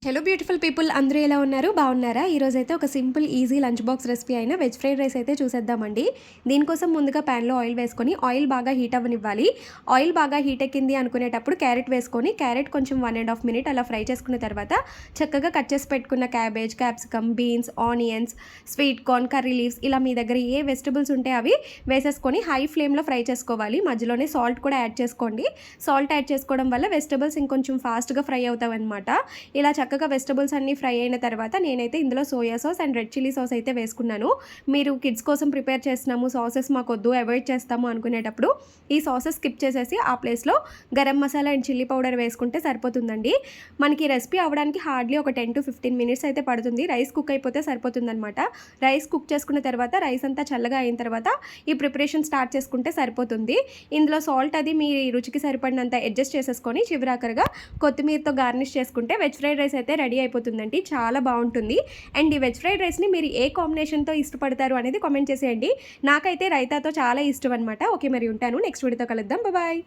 Hello beautiful people అందరూ ఎలా ఉన్నారు బాగున్నారా ఈరోజైతే ఒక simple easy lunch box recipe అయిన వెజ్ ఫ్రైడ్ రైస్ అయితే చూసేద్దామండి. దీనికోసం ముందుగా ప్యాన్లో ఆయిల్ వేసుకొని ఆయిల్ బాగా హీట్ అవ్వనివ్వాలి. ఆయిల్ బాగా హీట్ ఎక్కింది అనుకునేటప్పుడు క్యారెట్ వేసుకొని క్యారెట్ కొంచెం 1.5 మినిట్ అలా ఫ్రై చేసుకున్న తర్వాత చక్కగా కట్ చేసి పెట్టుకున్న cabbage, capsicum, beans, onions, sweet corn, curry leaves ఇలా మీ దగ్గర ఏ వెజిటబుల్స్ ఉంటే అవి వేసేసుకొని హై ఫ్లేమ్లో ఫ్రై చేసుకోవాలి. మధ్యలోనే సాల్ట్ కూడా యాడ్ చేసుకోండి. సాల్ట్ యాడ్ చేసుకోవడం వల్ల వెజిటబుల్స్ ఇంకొంచెం ఫాస్ట్గా ఫ్రై అవుతాయి అనమాట. ఇలా చక్కగా వెజిటబుల్స్ అన్నీ ఫ్రై అయిన తర్వాత నేనైతే ఇందులో soya sauce and red chilli sauce అయితే వేసుకున్నాను. మీరు కిడ్స్ కోసం ప్రిపేర్ చేస్తున్నాము, సాసెస్ మాకొద్దు, అవాయిడ్ చేస్తాము అనుకునేటప్పుడు ఈ సాసెస్ స్కిప్ చేసేసి ఆ ప్లేస్లో garam masala and chilli powder వేసుకుంటే సరిపోతుందండి. మనకి రెసిపీ అవ్వడానికి హార్డ్లీ ఒక 10 to 15 మినిట్స్ అయితే పడుతుంది. రైస్ కుక్ అయిపోతే సరిపోతుందనమాట. రైస్ కుక్ చేసుకున్న తర్వాత రైస్ అంతా చల్లగా అయిన తర్వాత ఈ ప్రిపరేషన్ స్టార్ట్ చేసుకుంటే సరిపోతుంది. ఇందులో సాల్ట్ అది మీ రుచికి సరిపడినంత అడ్జస్ట్ చేసేసుకొని చివరాకరగా కొత్తిమీరతో గార్నిష్ చేసుకుంటే వెజ్ ఫ్రైడ్ రైస్ అయితే రెడీ అయిపోతుందండి. చాలా బాగుంటుంది. అండ్ ఈ వెజ్ ఫ్రైడ్ రైస్ని మీరు ఏ కాంబినేషన్తో ఇష్టపడతారు అనేది కామెంట్ చేసేయండి. నాకైతే రైతాతో చాలా ఇష్టం అనమాట. ఓకే, మరి ఉంటాను. నెక్స్ట్ వీడియోతో కలుద్దాం. బాయ్.